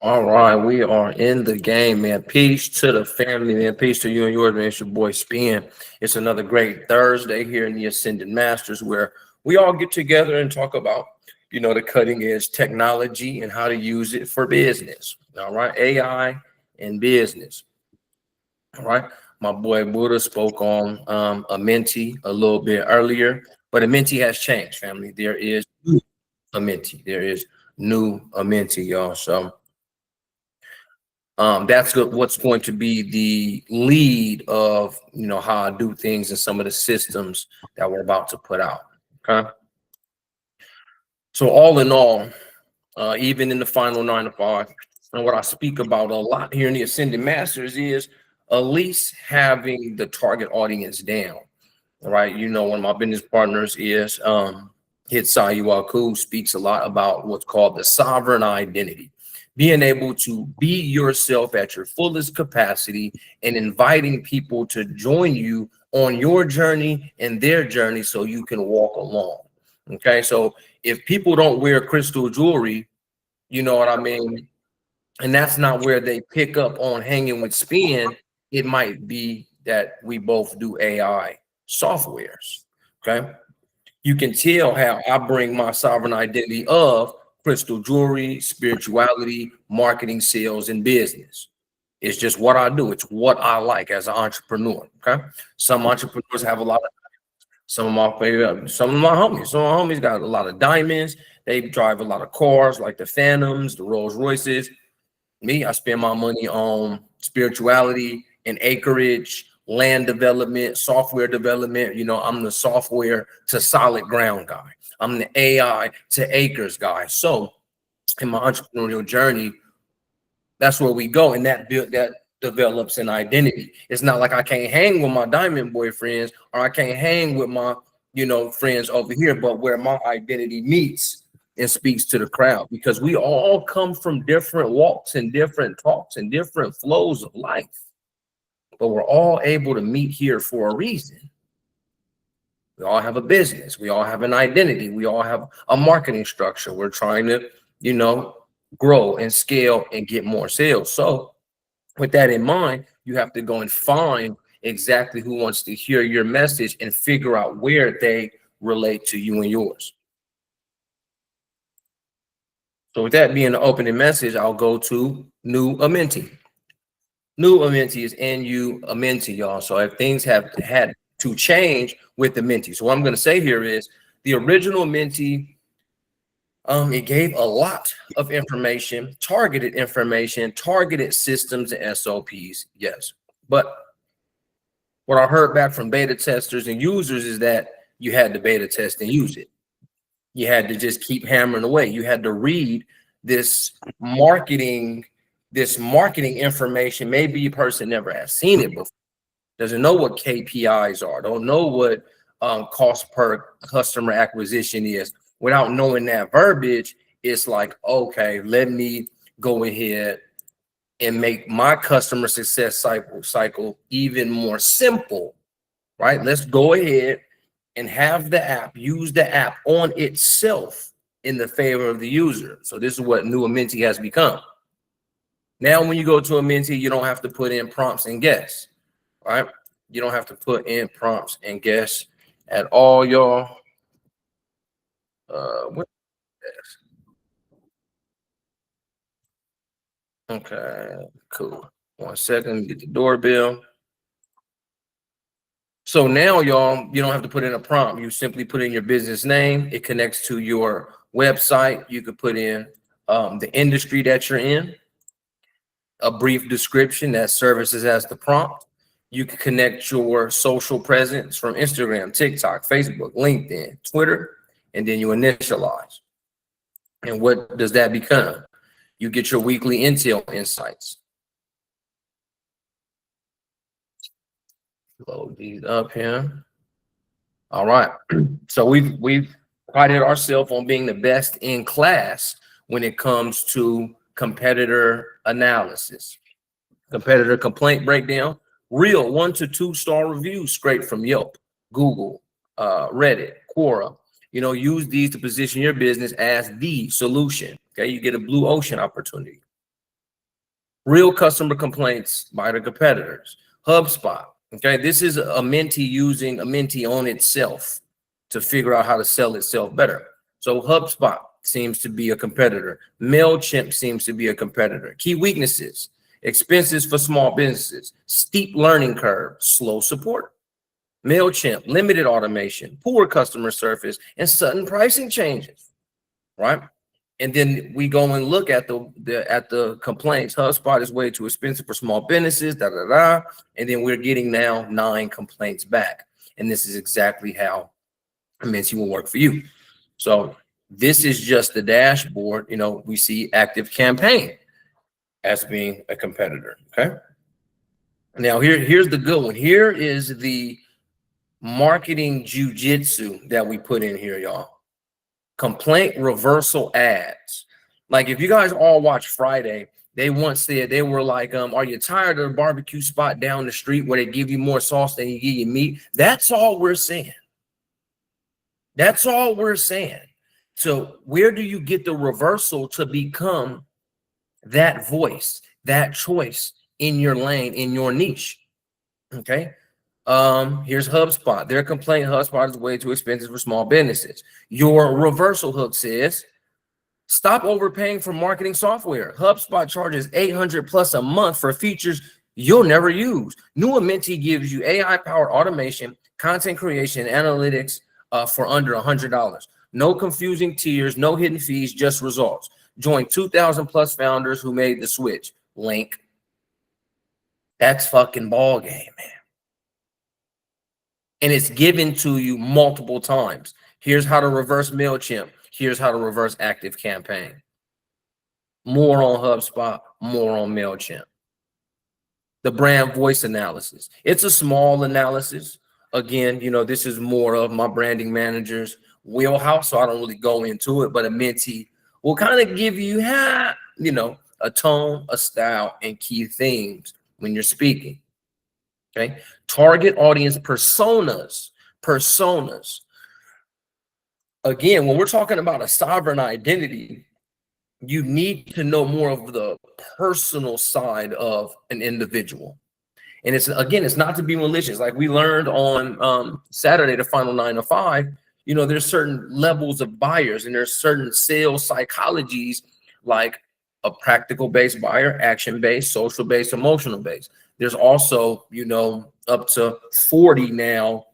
All right, we are in the game, man. Peace to the family, man. Peace to you and yours, man. It's your boy Spin. It's another great Thursday here in the Ascended Masters where we all get together and talk about, the cutting edge technology and how to use it for business. All right, AI and business. All right, my boy Buddha spoke on Amenti a little bit earlier, but Amenti has changed, family. There is new Amenti. There is new Amenti, y'all. So that's what's going to be the lead of how I do things and some of the systems that we're about to put out. Okay, so all in all, even in the final 9 to 5, and what I speak about a lot here in the Ascended Masters is at least having the target audience down. All right, one of my business partners is Hitsai Waku, speaks a lot about what's called the sovereign identity, being able to be yourself at your fullest capacity and inviting people to join you on your journey and their journey so you can walk along. Okay, so if people don't wear crystal jewelry, you know what I mean, and that's not where they pick up on hanging with Spin, it might be that we both do AI softwares. Okay, you can tell how I bring my sovereign identity of crystal jewelry, spirituality, marketing, sales, and business. It's just what I do. It's what I like as an entrepreneur. Okay. Some entrepreneurs have a lot of, some of my favorite, some of my homies got a lot of diamonds. They drive a lot of cars like the Phantoms, the Rolls Royces. Me, I spend my money on spirituality and acreage, land development, software development. I'm the software to solid ground guy. I'm the AI to acres guy. So in my entrepreneurial journey, that's where we go, and that develops an identity. It's not like I can't hang with my diamond boyfriends or I can't hang with my friends over here, but where my identity meets and speaks to the crowd, because we all come from different walks and different talks and different flows of life, but we're all able to meet here for a reason. We all have a business, we all have an identity, we all have a marketing structure. We're trying to grow and scale and get more sales. So with that in mind, you have to go and find exactly who wants to hear your message and figure out where they relate to you and yours. So with that being the opening message, I'll go to new Amenti. New Amenti is NU Amenti, y'all. So if things have had to change with the Menti. So what I'm going to say here is the original Menti, it gave a lot of information, targeted systems and SOPs, yes. But what I heard back from beta testers and users is that you had to beta test and use it. You had to just keep hammering away. You had to read this marketing information. Maybe a person never has seen it before, doesn't know what KPIs are, don't know what cost per customer acquisition is. Without knowing that verbiage, it's like, okay, let me go ahead and make my customer success cycle even more simple, right? Let's go ahead and have the app, use the app on itself in the favor of the user. So this is what new Amenti has become. Now, when you go to Amenti, you don't have to put in prompts and guess, right? You don't have to put in prompts and guess at all, y'all. What is this? Okay, cool. 1 second, get the doorbell. So now, y'all, you don't have to put in a prompt. You simply put in your business name. It connects to your website. You could put in the industry that you're in, a brief description that services as the prompt. You can connect your social presence from Instagram, TikTok, Facebook, LinkedIn, Twitter, and then you initialize. And what does that become? You get your weekly intel insights. Load these up here. All right. So we've prided ourselves on being the best in class when it comes to competitor analysis, competitor complaint breakdown, real 1 to 2 star reviews straight from Yelp, Google, Reddit, Quora. Use these to position your business as the solution. Okay, you get a blue ocean opportunity. Real customer complaints by the competitors. HubSpot. Okay, this is Amenti using Amenti on itself to figure out how to sell itself better. So HubSpot seems to be a competitor. MailChimp seems to be a competitor. Key weaknesses: expenses for small businesses, steep learning curve, slow support. MailChimp, limited automation, poor customer service, and sudden pricing changes, right? And then we go and look at the complaints. HubSpot is way too expensive for small businesses, da da da. And then we're getting now 9 complaints back. And this is exactly how Amenti will work for you. So this is just the dashboard. You know, we see Active Campaign as being a competitor. Okay. Now here's the good one. Here is the marketing jujitsu that we put in here, y'all. Complaint reversal ads. Like if you guys all watch Friday, they once said, they were like, are you tired of the barbecue spot down the street where they give you more sauce than you give you meat? That's all we're saying. That's all we're saying. So where do you get the reversal to become that voice, that choice in your lane, in your niche? Okay. Here's HubSpot. Their complaint: HubSpot is way too expensive for small businesses. Your reversal hook says, stop overpaying for marketing software. HubSpot charges $800 plus a month for features you'll never use. New Amenti gives you AI-powered automation, content creation, analytics for under $100. No confusing tiers, no hidden fees, just results. Join 2,000 plus founders who made the switch. Link. That's fucking ball game, man. And it's given to you multiple times. Here's how to reverse MailChimp. Here's how to reverse Active Campaign. More on HubSpot, more on MailChimp. The brand voice analysis. It's a small analysis. Again, you know, this is more of my branding manager's wheelhouse, so I don't really go into it, but Amenti will kind of give you, you know, a tone, a style, and key themes when you're speaking. Okay. Target audience personas. Again, when we're talking about a sovereign identity, you need to know more of the personal side of an individual. And it's, again, it's not to be malicious. Like we learned on Saturday, the final 9 to 5, you know, there's certain levels of buyers and there's certain sales psychologies, like a practical based buyer, action based, social based, emotional based. There's also, you know, up to 40 now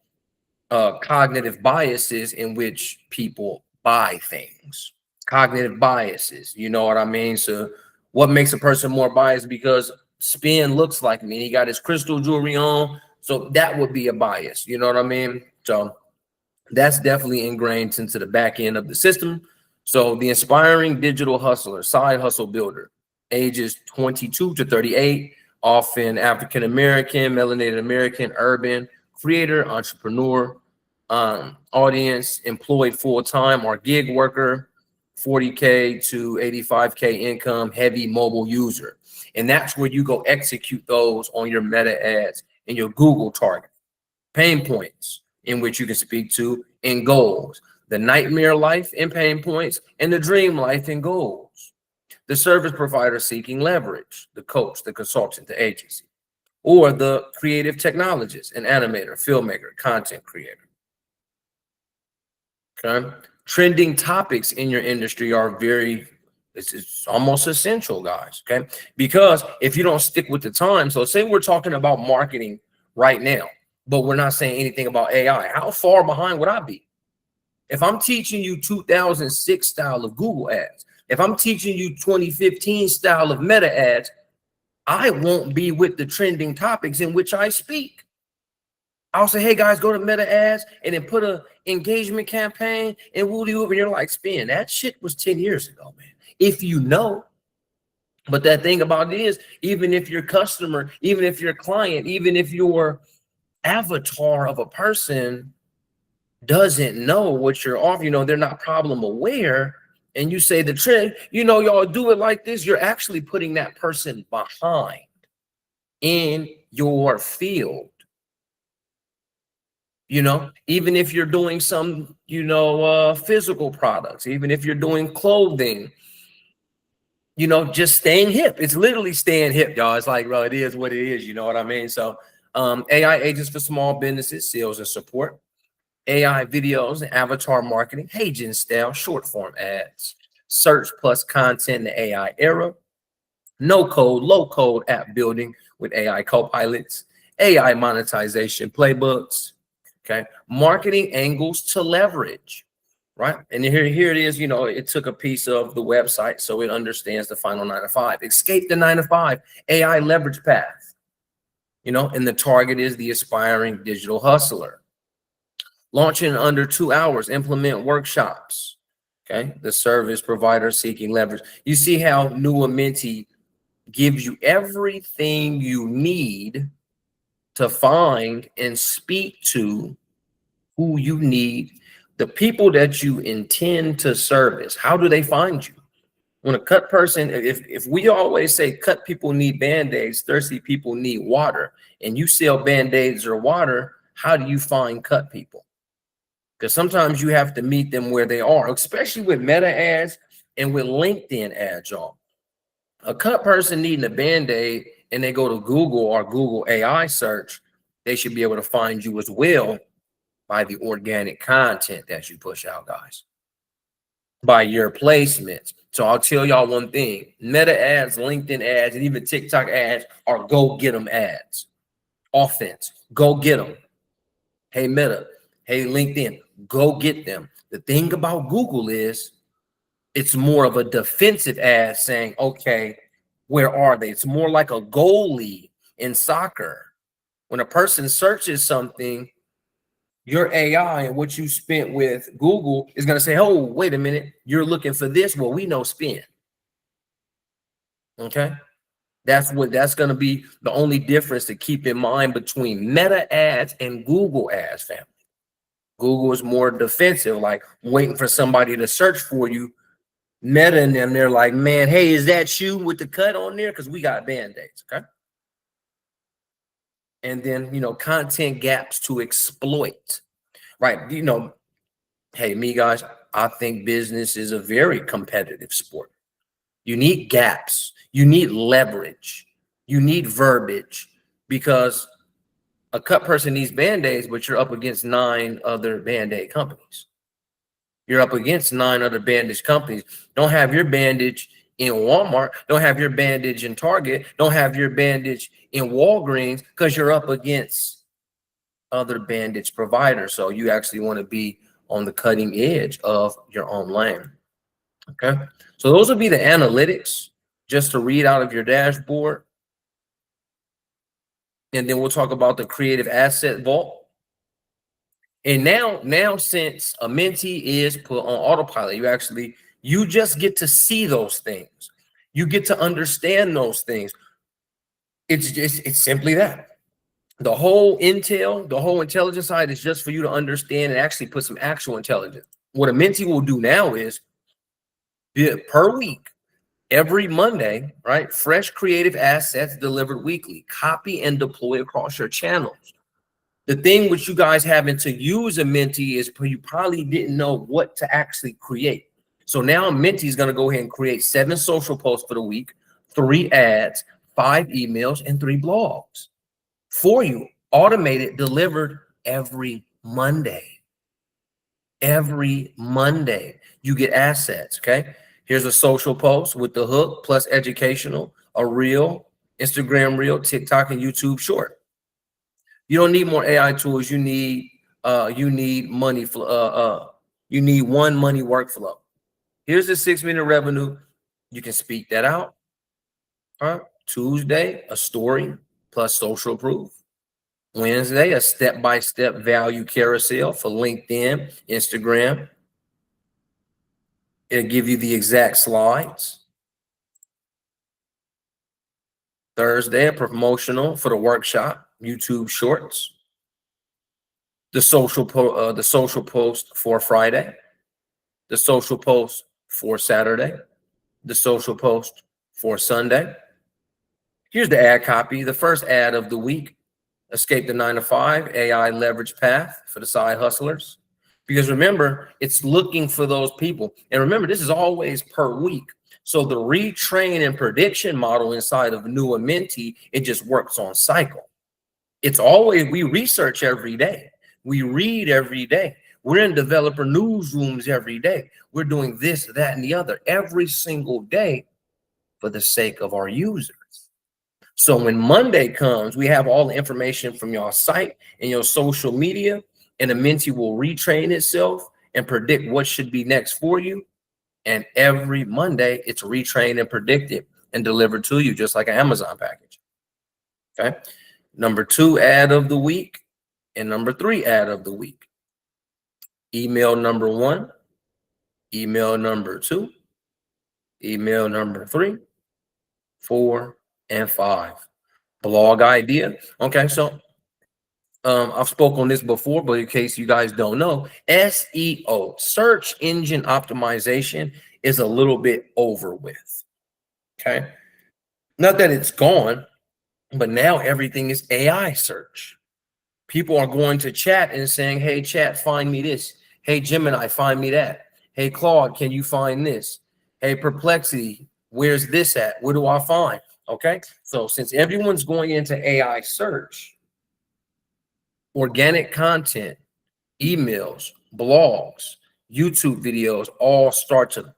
cognitive biases in which people buy things. Cognitive biases, you know what I mean? So what makes a person more biased? Because Spin looks like me, he got his crystal jewelry on, so that would be a bias, you know what I mean? So that's definitely ingrained into the back end of the system. So the inspiring digital hustler, side hustle builder, ages 22 to 38, often African American, melanated American, urban, creator, entrepreneur, audience, employed full-time or gig worker, 40K to 85K income, heavy mobile user. And that's where you go execute those on your meta ads and your Google target. Pain points in which you can speak to, and goals. The nightmare life and pain points, and the dream life and goals. The service provider seeking leverage, the coach, the consultant, the agency, or the creative technologist, an animator, filmmaker, content creator. Okay. Trending topics in your industry are it's almost essential, guys. Okay. Because if you don't stick with the time, so say we're talking about marketing right now, but we're not saying anything about AI, how far behind would I be? If I'm teaching you 2006 style of Google ads, if I'm teaching you 2015 style of meta ads, I won't be with the trending topics in which I speak. I'll say, hey guys, go to meta ads and then put a engagement campaign and woody whoop, and you're like, Spin, that shit was 10 years ago, man. If you know. But that thing about it is, even if your customer, even if your client, even if your avatar of a person doesn't know what you're offering, you know, they're not problem aware, and you say the trend, you know, y'all do it like this, you're actually putting that person behind in your field. You know, even if you're doing some, you know, physical products, even if you're doing clothing, you know, just staying hip. It's literally staying hip, y'all. It's like, bro, it is what it is. You know what I mean? So AI agents for small businesses, sales and support, AI videos and avatar marketing, Hagen style, short form ads, search plus content in the AI era, no code, low code app building with AI co-pilots, AI monetization playbooks, okay, marketing angles to leverage, right? And here it is, you know, it took a piece of the website so it understands the final 9 to 5. Escape the 9 to 5, AI leverage path, you know, and the target is the aspiring digital hustler. Launch in under 2 hours, implement workshops, okay? The service provider seeking leverage. You see how new Amenti gives you everything you need to find and speak to who you need, the people that you intend to service. How do they find you? When a cut person, if we always say cut people need band-aids, thirsty people need water, and you sell band-aids or water, how do you find cut people? Because sometimes you have to meet them where they are, especially with meta ads and with LinkedIn ads, y'all. A cut person needing a band-aid and they go to Google or Google AI search, they should be able to find you as well by the organic content that you push out, guys, by your placements. So I'll tell y'all one thing: meta ads, LinkedIn ads, and even TikTok ads are go get them ads. Offense, go get them. Hey Meta, hey LinkedIn, go get them. The thing about Google is it's more of a defensive ad saying, okay, where are they? It's more like a goalie in soccer. When a person searches something, your AI and what you spent with Google is going to say, oh, wait a minute, you're looking for this. Well, we know spin. Okay. That's going to be the only difference to keep in mind between meta ads and Google ads, family. Google is more defensive, like waiting for somebody to search for you. Meta and them, they're like, man, hey, is that you with the cut on there? Because we got band-aids, okay? And then, you know, content gaps to exploit, right? You know, hey, me guys, I think business is a very competitive sport. You need gaps, you need leverage, you need verbiage, because a cut person needs band-aids, but you're up against 9 other band-aid companies. You're up against 9 other bandage companies. Don't have your bandage in Walmart. Don't have your bandage in Target. Don't have your bandage in Walgreens, because you're up against other bandage providers. So you actually want to be on the cutting edge of your own lane. Okay. So those would be the analytics just to read out of your dashboard. And then we'll talk about the creative asset vault. And now since Amenti is put on autopilot, you just get to see those things. You get to understand those things. It's simply that. The whole intel, the whole intelligence side is just for you to understand and actually put some actual intelligence. What Amenti will do now is per week, every Monday, right? Fresh creative assets delivered weekly. Copy and deploy across your channels. The thing which you guys having to use Amenti is you probably didn't know what to actually create. So now Amenti is going to go ahead and create 7 social posts for the week, 3 ads, 5 emails, and 3 blogs for you, automated, delivered every Monday. Every Monday, you get assets, okay? Here's a social post with the hook plus educational, a reel, Instagram reel, TikTok, and YouTube short. You don't need more AI tools. You need money flow. You need one money workflow. Here's the 6-minute revenue. You can speak that out. All right. Tuesday, a story plus social proof. Wednesday, a step-by-step value carousel for LinkedIn, Instagram. It'll give you the exact slides. Thursday, a promotional for the workshop, YouTube Shorts. The social post for Friday, the social post for Saturday, the social post for Sunday. Here's the ad copy. The first ad of the week: escape the 9 to 5 AI leverage path for the side hustlers. Because remember, it's looking for those people. And remember, this is always per week. So the retrain and prediction model inside of new Amenti, it just works on cycle. It's always, we research every day. We read every day. We're in developer newsrooms every day. We're doing this, that, and the other every single day for the sake of our users. So when Monday comes, we have all the information from your site and your social media, and Amenti will retrain itself and predict what should be next for you. And every Monday, it's retrained and predicted and delivered to you, just like an Amazon package. Okay. Number 2 ad of the week and number 3 ad of the week. Email number 1, email number 2, email number 3, 4, and 5. Blog idea. Okay, so I've spoken on this before, but in case you guys don't know, SEO, search engine optimization, is a little bit over with. Okay, not that it's gone, but now everything is AI search. People are going to chat and saying, hey, chat, find me this. Hey, Gemini, find me that. Hey, Claude, can you find this? Hey, Perplexity, where's this at? Where do I find? Okay, so since everyone's going into AI search, organic content, emails, blogs, YouTube videos all start to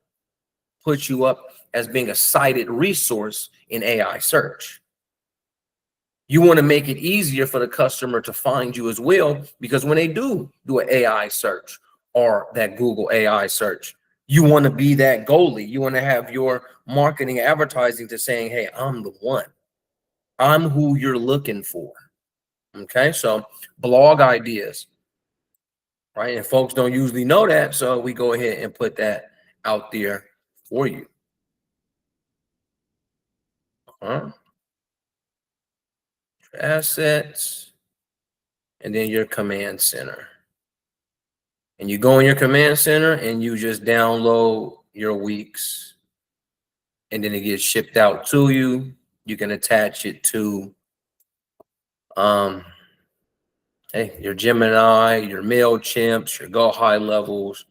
put you up as being a cited resource in AI search. You want to make it easier for the customer to find you as well, because when they do an AI search or that Google AI search, you want to be that goalie. You want to have your marketing advertising to saying, hey, I'm the one. I'm who you're looking for. Okay, so blog ideas, right? And folks don't usually know that, so we go ahead and put that out there for you. Assets, and then your command center. And you go in your command center and you just download your weeks, and then it gets shipped out to you. You can attach it to hey, your Gemini, your MailChimps, your Go High Levels,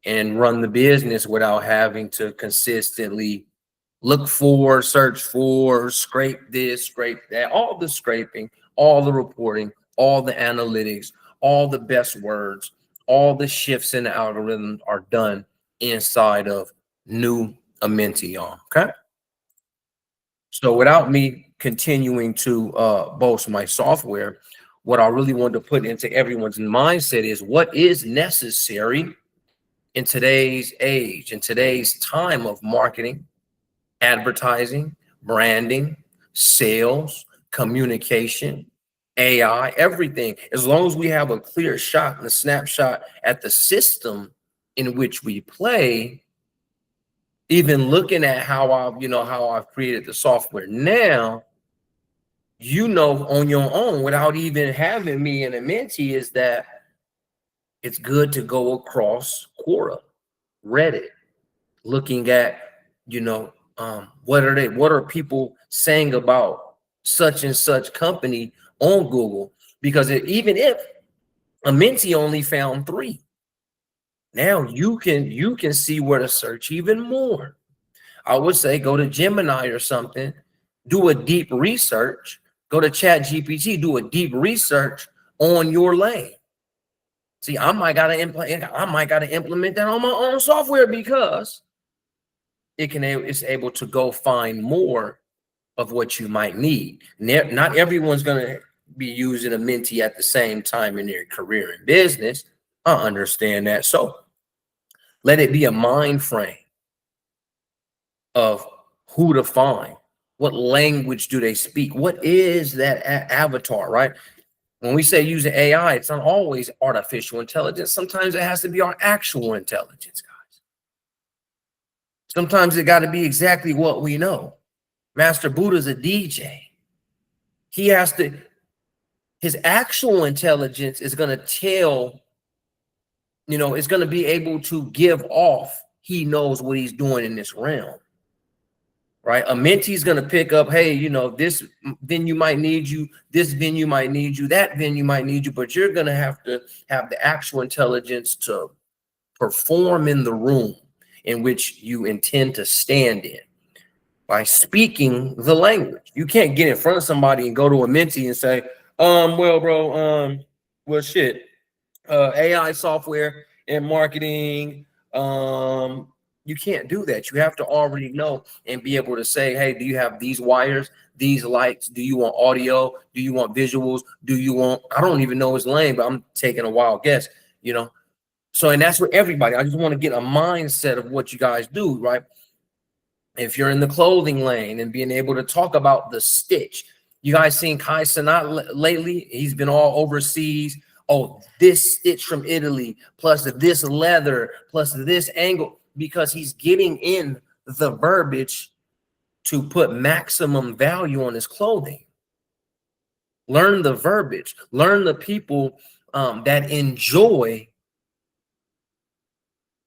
and run the business without having to consistently look for, search for, scrape this, scrape that, all the scraping, all the reporting, all the analytics, all the best words, all the shifts in the algorithm are done inside of new Amenti, okay? So without me continuing to boast my software, what I really want to put into everyone's mindset is what is necessary in today's age, in today's time of marketing, advertising, branding, sales, communication, AI, everything. As long as we have a clear shot and a snapshot at the system in which we play, even looking at how I've created the software now, on your own, without even having me in a mentee, is that it's good to go across Quora, Reddit, looking at, what are people saying about such and such company on Google? Because even if Amenti only found 3, now you can see where to search even more. I would say go to Gemini or something, do a deep research, go to Chat GPT, do a deep research on your lane. See, I might gotta implement that on my own software, because it's able to go find more of what you might need. Not everyone's going to be using Amenti at the same time in their career and business. I understand that. So let it be a mind frame of who to find. What language do they speak? What is that avatar, right? When we say using AI, it's not always artificial intelligence. Sometimes it has to be our actual intelligence, guys. Sometimes it got to be exactly what we know. Master Buddha's a DJ. His actual intelligence is going to tell, it's going to be able to give off. He knows what he's doing in this realm, right? A Menti's going to pick up, hey, this venue might need you, this venue might need you, that venue might need you, but you're going to have the actual intelligence to perform in the room in which you intend to stand in by speaking the language. You can't get in front of somebody and go to Amenti and say, well, bro, well, shit, AI software and marketing. You can't do that. You have to already know and be able to say, hey, do you have these wires, these lights? Do you want audio? Do you want visuals? Do you want, I don't even know his lane, but I'm taking a wild guess, you know? So, and that's for everybody. I just want to get a mindset of what you guys do, right? If you're in the clothing lane and being able to talk about the stitch, you guys seen Ai.scended lately? He's been all overseas. Oh, this stitch from Italy, plus this leather, plus this angle, because he's getting in the verbiage to put maximum value on his clothing. Learn the verbiage, learn the people that enjoy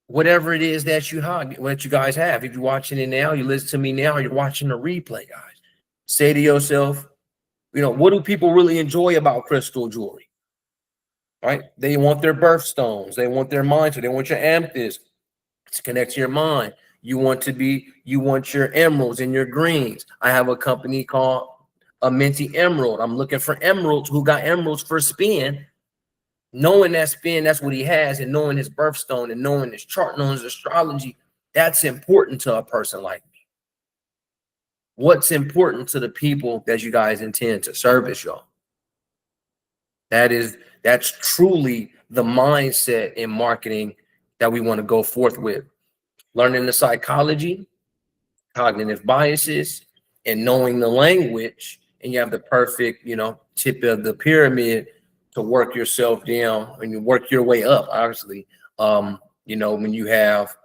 whatever it is that you have, what you guys have. If you're watching it now, you listen to me now, you're watching the replay, guys. Say to yourself, you know, what do people really enjoy about crystal jewelry? Right? They want their birthstones. They want their mindset. They want your amethyst to connect to your mind. You want your emeralds and your greens. I have a company called Amenti Emerald. I'm looking for emeralds who got emeralds for spin. Knowing that spin, that's what he has, and knowing his birthstone and knowing his chart, knowing his astrology, that's important to a person like me. What's important to the people that you guys intend to service, y'all? That's truly the mindset in marketing that we want to go forth with. Learning the psychology, cognitive biases, and knowing the language, and you have the perfect, you know, tip of the pyramid to work yourself down and you work your way up, obviously. You know, when you have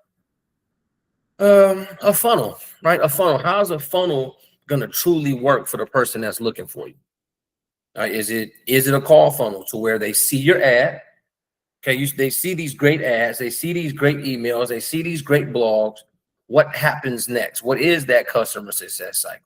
a funnel, right? A funnel. How's a funnel gonna truly work for the person that's looking for you? Is it a call funnel to where they see your ad? Okay, they see these great ads, they see these great emails, they see these great blogs. What happens next? What is that customer success cycle?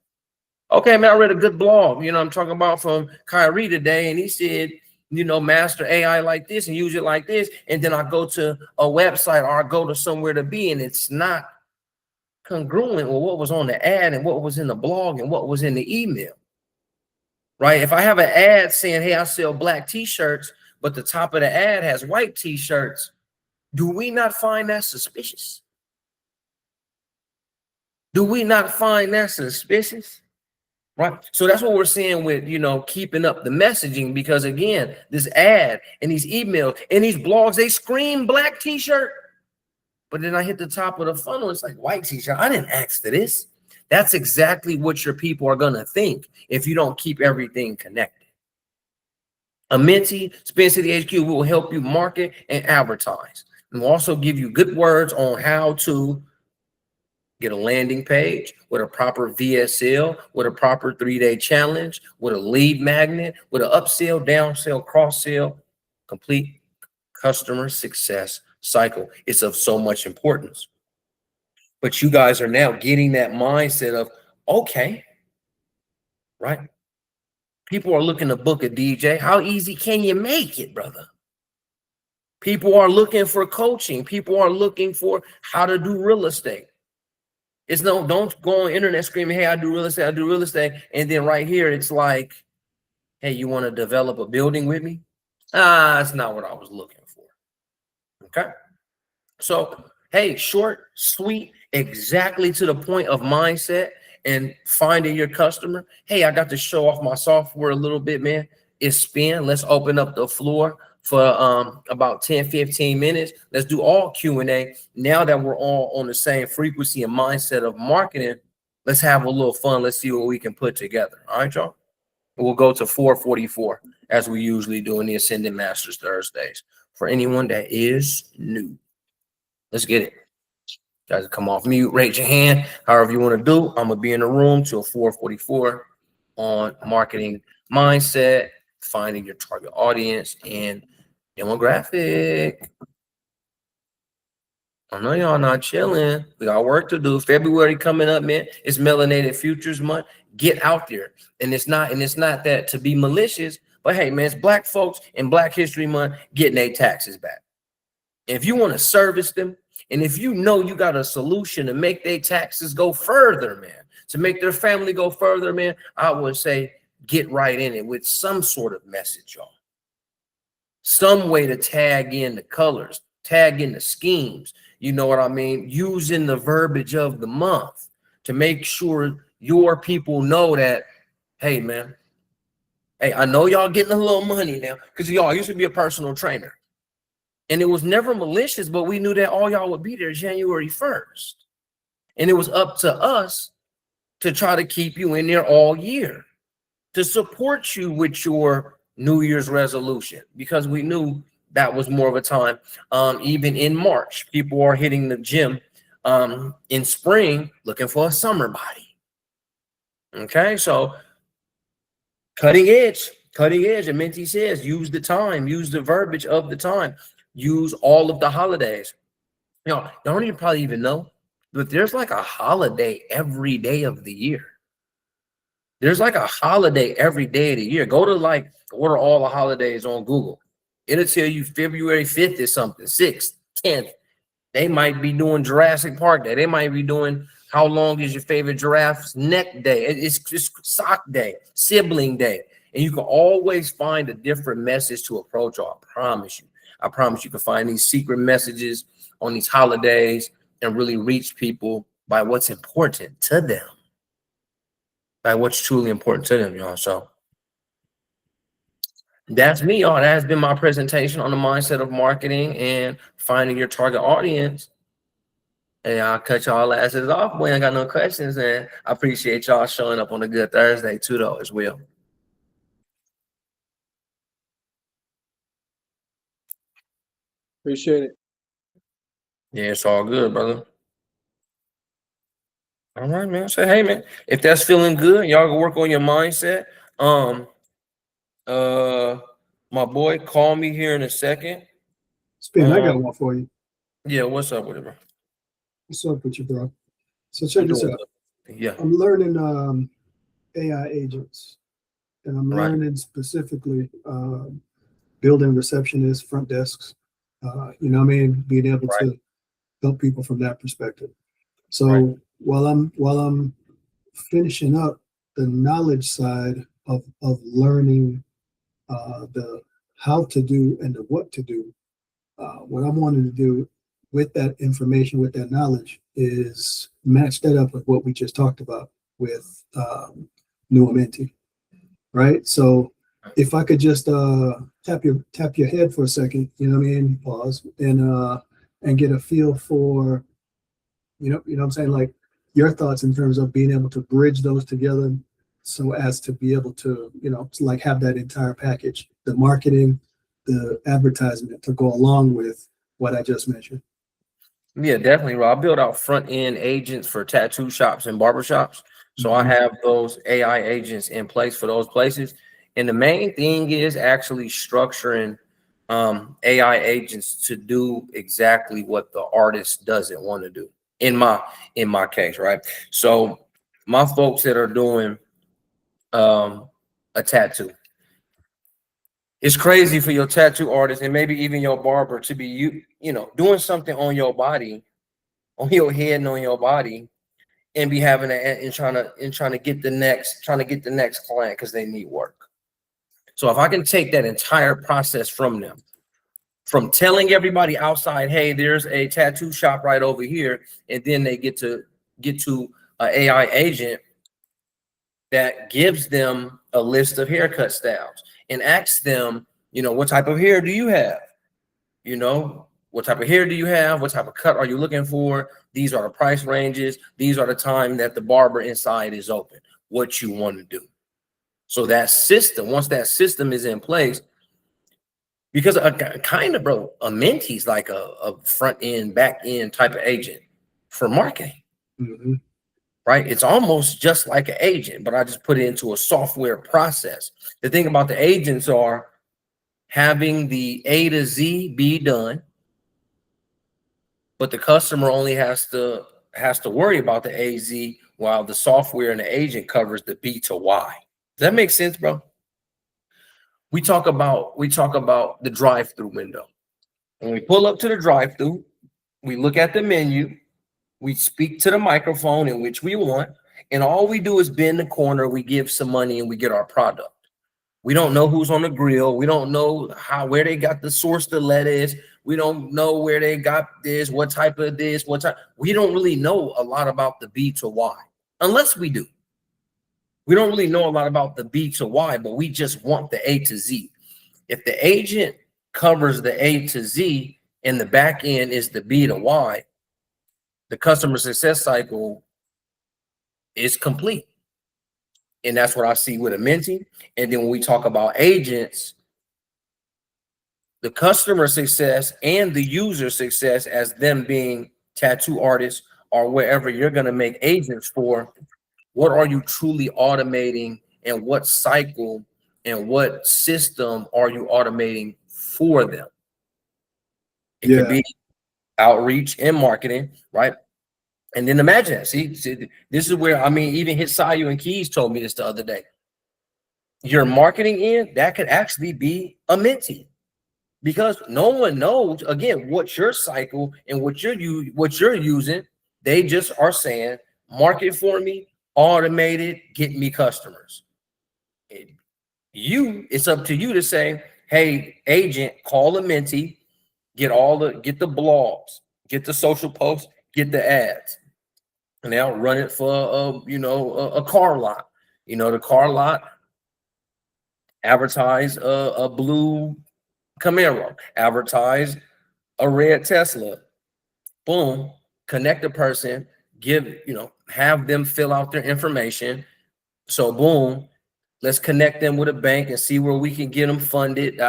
Okay, man, I read a good blog, you know, I'm talking about from Kyrie today, and he said, you know, master AI like this and use it like this. And then I go to a website or I go to somewhere to be, and it's not congruent with what was on the ad and what was in the blog and what was in the email. Right? If I have an ad saying, hey, I sell black t-shirts, but the top of the ad has white t-shirts, do we not find that suspicious? Do we not find that suspicious? Right. So that's what we're seeing with, you know, keeping up the messaging, because again, this ad and these emails and these blogs, they scream black t-shirt, but then I hit the top of the funnel, it's like white t-shirt. I didn't ask for this. That's exactly what your people are going to think if you don't keep everything connected. Amenti, Spin City HQ will help you market and advertise. And we'll also give you good words on how to get a landing page with a proper VSL, with a proper 3-day challenge, with a lead magnet, with an upsell, downsell, cross-sell, complete customer success cycle. It's of so much importance. But you guys are now getting that mindset of, okay, right? People are looking to book a DJ. How easy can you make it, brother? People are looking for coaching. People are looking for how to do real estate. It's no, don't go on internet screaming, hey, I do real estate, I do real estate. And then right here, it's like, hey, you want to develop a building with me? That's not what I was looking for. Okay. So, hey, short, sweet, exactly to the point of mindset and finding your customer. Hey, I got to show off my software a little bit, man. It's Spin. Let's open up the floor for about 10-15 minutes. Let's do all Q&A. Now that we're all on the same frequency and mindset of marketing, let's have a little fun. Let's see what we can put together. All right, y'all. We'll go to 4:44 as we usually do in the Ascended Masters Thursdays. For anyone that is new, let's get it. Guys, come off mute, raise your hand, however you want to do. I'm gonna be in the room till 4:44 on marketing mindset, finding your target audience, and demographic. I know y'all not chilling. We got work to do. February coming up, man. It's Melanated Futures Month. Get out there. And it's not that to be malicious, but hey, man, it's Black folks in Black History Month getting their taxes back. If you want to service them, And if you know you got a solution to make their taxes go further, man, to make their family go further, man, I would say get right in it with some sort of message, y'all. Some way to tag in the colors, tag in the schemes. You know what I mean? Using the verbiage of the month to make sure your people know that, hey, man, hey, I know y'all getting a little money now, because y'all used to be a personal trainer. And it was never malicious, but we knew that all y'all would be there January 1st. And it was up to us to try to keep you in there all year, to support you with your New Year's resolution, because we knew that was more of a time. Even in March, people are hitting the gym in spring looking for a summer body. Okay, so cutting edge. Amenti says, use the time, use the verbiage of the time, use all of the holidays. Y'all don't even probably even know, but there's like a holiday every day of the year. There's like a holiday every day of the year. Go to like order all the holidays on Google. It'll tell you February 5th is something, 6th, 10th. They might be doing Jurassic Park Day. They might be doing how long is your favorite giraffe's neck day. It's just sock day, sibling day. And you can always find a different message to approach. I promise you. I promise you can find these secret messages on these holidays and really reach people by what's important to them. By what's truly important to them, y'all. So that's me, y'all. That has been my presentation on the mindset of marketing and finding your target audience. And I'll cut y'all asses off. Boy, I got no questions. And I appreciate y'all showing up on a good Thursday too, though, as well. Appreciate it. Yeah, it's all good, brother. All right, man. So hey, man, if that's feeling good, y'all can work on your mindset. My boy, call me here in a second. Spin, I got one for you. Yeah, what's up with it, bro? What's up with you, bro? So check this out. Yeah. I'm learning AI agents, and I'm learning specifically building receptionists, front desks. You know what I mean? Being able to help people from that perspective. So while I'm finishing up the knowledge side of learning the how to do and the what to do, what I'm wanting to do with that information, with that knowledge, is match that up with what we just talked about with new Amenti, right? So if I could just tap your head for a second, you know what I mean? Pause and get a feel for, you know what I'm saying, like your thoughts in terms of being able to bridge those together, so as to be able to, to like have that entire package, the marketing, the advertisement to go along with what I just mentioned. Yeah, definitely, Rob. I build out front end agents for tattoo shops and barber shops. So I have those AI agents in place for those places. And the main thing is actually structuring AI agents to do exactly what the artist doesn't want to do. In my case, right? So my folks that are doing a tattoo, it's crazy for your tattoo artist and maybe even your barber to be you know doing something on your body, on your head and on your body, and be having and trying to get the next client because they need work. So if I can take that entire process from them, from telling everybody outside, hey, there's a tattoo shop right over here, and then they get to an AI agent that gives them a list of haircut styles and asks them, what type of hair do you have? What type of hair do you have? What type of cut are you looking for? These are the price ranges. These are the time that the barber inside is open. What you want to do. So that system, once that system is in place, because Amenti's like a front end, back end type of agent for marketing. Right? It's almost just like an agent, but I just put it into a software process. The thing about the agents are having the A to Z be done, but the customer only has to worry about the AZ, while the software and the agent covers the B to Y. Does that make sense, bro? We talk about the drive-through window. When we pull up to the drive-through, We look at the menu, we speak to the microphone in which we want, and all we do is bend the corner, we give some money, and we get our product. We don't know who's on the grill. We don't know where they got the source the lettuce. We don't know where they got this, what type of this, what type. We don't really know a lot about the B to Y, unless we do. We don't really know a lot about the B to Y, but we just want the A to Z. If the agent covers the A to Z and the back end is the B to Y, the customer success cycle is complete. And that's what I see with Amenti. And then when we talk about agents, the customer success and the user success as them being tattoo artists or wherever you're going to make agents for, what are you truly automating and what cycle and what system are you automating for them? It could be outreach and marketing, right? And then imagine that. See, this is where, I mean, even Hitsayu and Keys told me this the other day. Your marketing end, that could actually be Amenti, because no one knows, again, what's your cycle and what you're using. They just are saying, market for me, automated, get me customers. It's up to you to say, hey, agent, call Amenti, get the blogs, get the social posts, get the ads. And they'll run it for a car lot. The car lot, advertise a blue Camaro, advertise a red Tesla. Boom, connect a person, have them fill out their information. So boom, let's connect them with a bank and see where we can get them funded.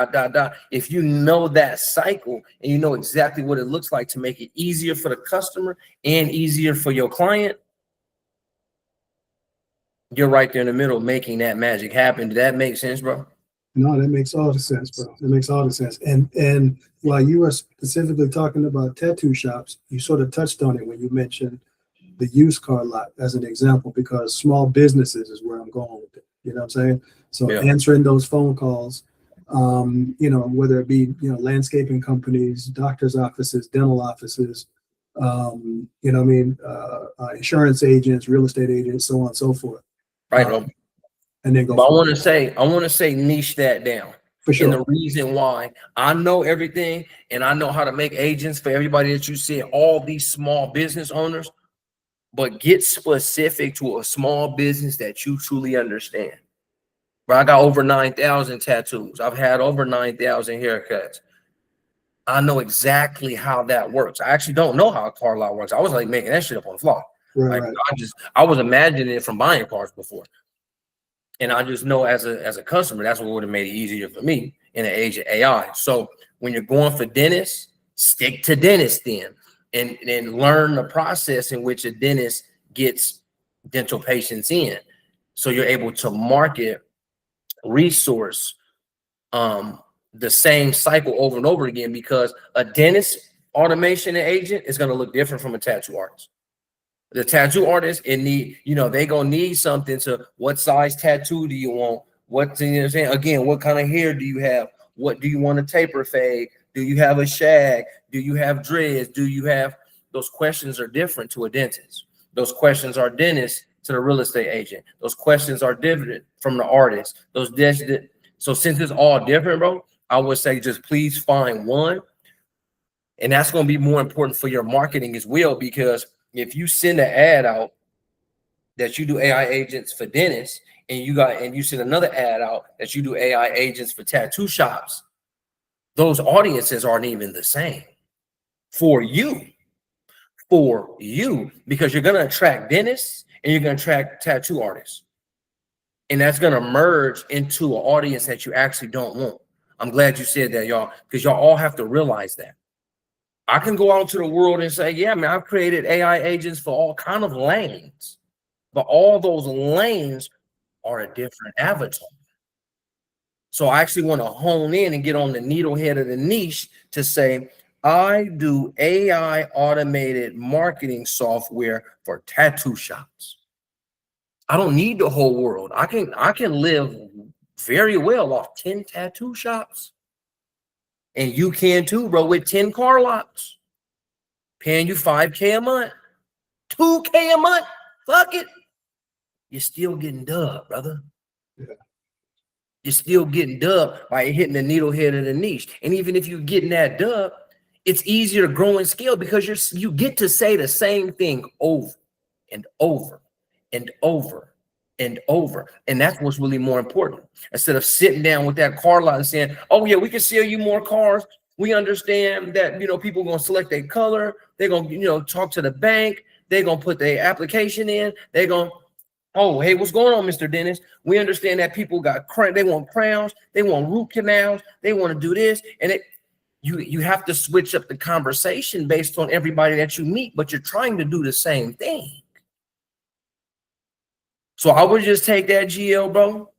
If you know that cycle and you know exactly what it looks like to make it easier for the customer and easier for your client, you're right there in the middle making that magic happen. Did that make sense, bro? No, that makes all the sense, bro. That makes all the sense. And while you were specifically talking about tattoo shops, you sort of touched on it when you mentioned the used car lot as an example, because small businesses is where I'm going with it. You know what I'm saying? So answering those phone calls, whether it be, landscaping companies, doctor's offices, dental offices, insurance agents, real estate agents, so on and so forth. Right. And then go. But I want to say niche that down. For sure. And the reason why I know everything and I know how to make agents for everybody that you see, all these small business owners, but get specific to a small business that you truly understand. Bro, I got over 9,000 tattoos. I've had over 9,000 haircuts. I know exactly how that works. I actually don't know how a car lot works. I was like making that shit up on the fly. Right. I was imagining it from buying cars before. And I just know as a customer, that's what would have made it easier for me in the age of AI. So when you're going for dentists, stick to dentists then, and learn the process in which a dentist gets dental patients in. So you're able to market, resource the same cycle over and over again, because a dentist automation and agent is going to look different from a tattoo artist. The tattoo artist, they gonna need something to, what size tattoo do you want? Again, what kind of hair do you have? What do you want to taper fade? Do you have a shag? Do you have dreads? Those questions are different to a dentist. Those questions are dentist to the real estate agent. Those questions are different from the artist. So since it's all different, bro, I would say just please find one. And that's going to be more important for your marketing as well, because if you send an ad out that you do AI agents for dentists, and you send another ad out that you do AI agents for tattoo shops, those audiences aren't even the same for you, because you're going to attract dentists and you're going to attract tattoo artists. And that's going to merge into an audience that you actually don't want. I'm glad you said that, y'all, because y'all all have to realize that. I can go out to the world and say, yeah, man, I've created AI agents for all kind of lanes, but all those lanes are a different avatar. So I actually want to hone in and get on the needlehead of the niche to say, I do AI automated marketing software for tattoo shops. I don't need the whole world. I can live very well off 10 tattoo shops. And you can too, bro, with 10 car lots. paying you $5K a month, $2K a month, fuck it. You're still getting dubbed, brother. Yeah. You're still getting dubbed by hitting the needle head of the niche. And even if you're getting that dub, it's easier to grow and scale because you get to say the same thing over and over and over and over. And that's what's really more important. Instead of sitting down with that car lot and saying, oh yeah, we can sell you more cars. We understand that, you know, people are going to select their color. They're going to, you know, talk to the bank. They're going to put their application in. They're going to, oh, hey, what's going on, Mr. Dennis? We understand that people got they want crowns. They want root canals. They want to do this. And you have to switch up the conversation based on everybody that you meet, but you're trying to do the same thing. So I would just take that GL, bro,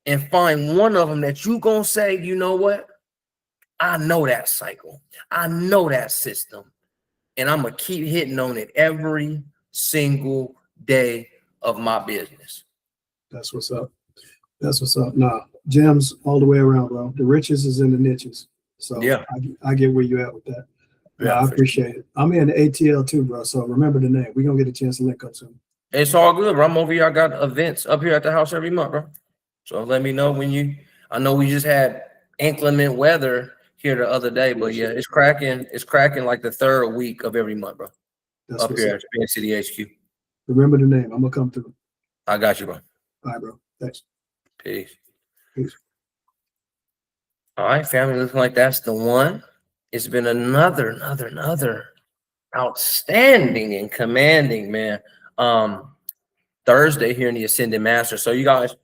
and find one of them that you going to say, you know what? I know that cycle. I know that system. And I'm going to keep hitting on it every single day of my business. That's what's up. That's what's up. Nah, gems all the way around, bro. The riches is in the niches. So yeah, I get where you at with that. Yeah, I appreciate it. I'm in the ATL too, bro. So remember the name. We're going to get a chance to link up soon. It's all good, bro. I'm over here. I got events up here at the house every month, bro. So let me know when I know we just had inclement weather here the other day, but yeah, it's cracking. It's cracking like the third week of every month, bro. That's up here at Spin City HQ. Remember the name. I'm going to come through. I got you, bro. All right, bro. Thanks. Peace. Peace. All right, family. Looking like that's the one. It's been another outstanding and commanding, man. Thursday here in the Ascended Masters. So you guys,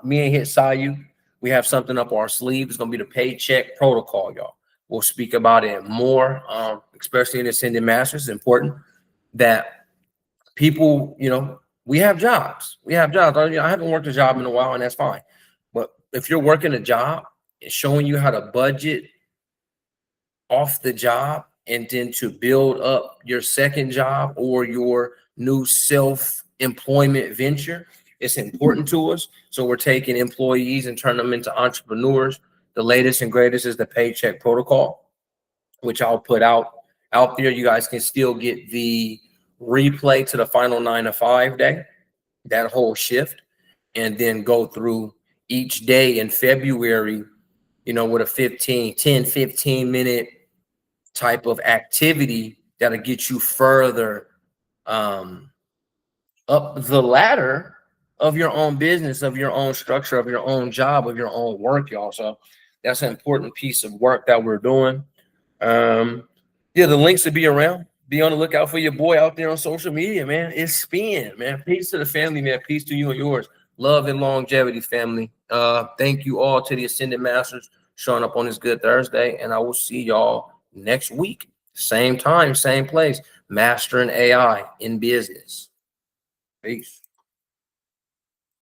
me and Hit Sayu, we have something up our sleeve. It's gonna be the paycheck protocol, y'all. We'll speak about it more, especially in Ascended Masters. It's important that people, you know, we have jobs. We have jobs. I haven't worked a job in a while, and that's fine. But if you're working a job, it's showing you how to budget off the job and then to build up your second job or your new self-employment venture. It's important to us. So we're taking employees and turning them into entrepreneurs. The latest and greatest is the paycheck protocol, which I'll put out there. You guys can still get the replay to the final 9 to 5 day, that whole shift, and then go through each day in February, you know, with a 15 minute type of activity that'll get you further up the ladder of your own business, of your own structure, of your own job, of your own work, y'all. So that's an important piece of work that we're doing. Yeah, the links will be around. Be on the lookout for your boy out there on social media, man. It's Spin, man. Peace to the family, man. Peace to you and yours. Love and longevity, family. Thank you all to the Ascended Masters showing up on this good Thursday, and I will see y'all next week. Same time, same place. Mastering AI in business. Peace.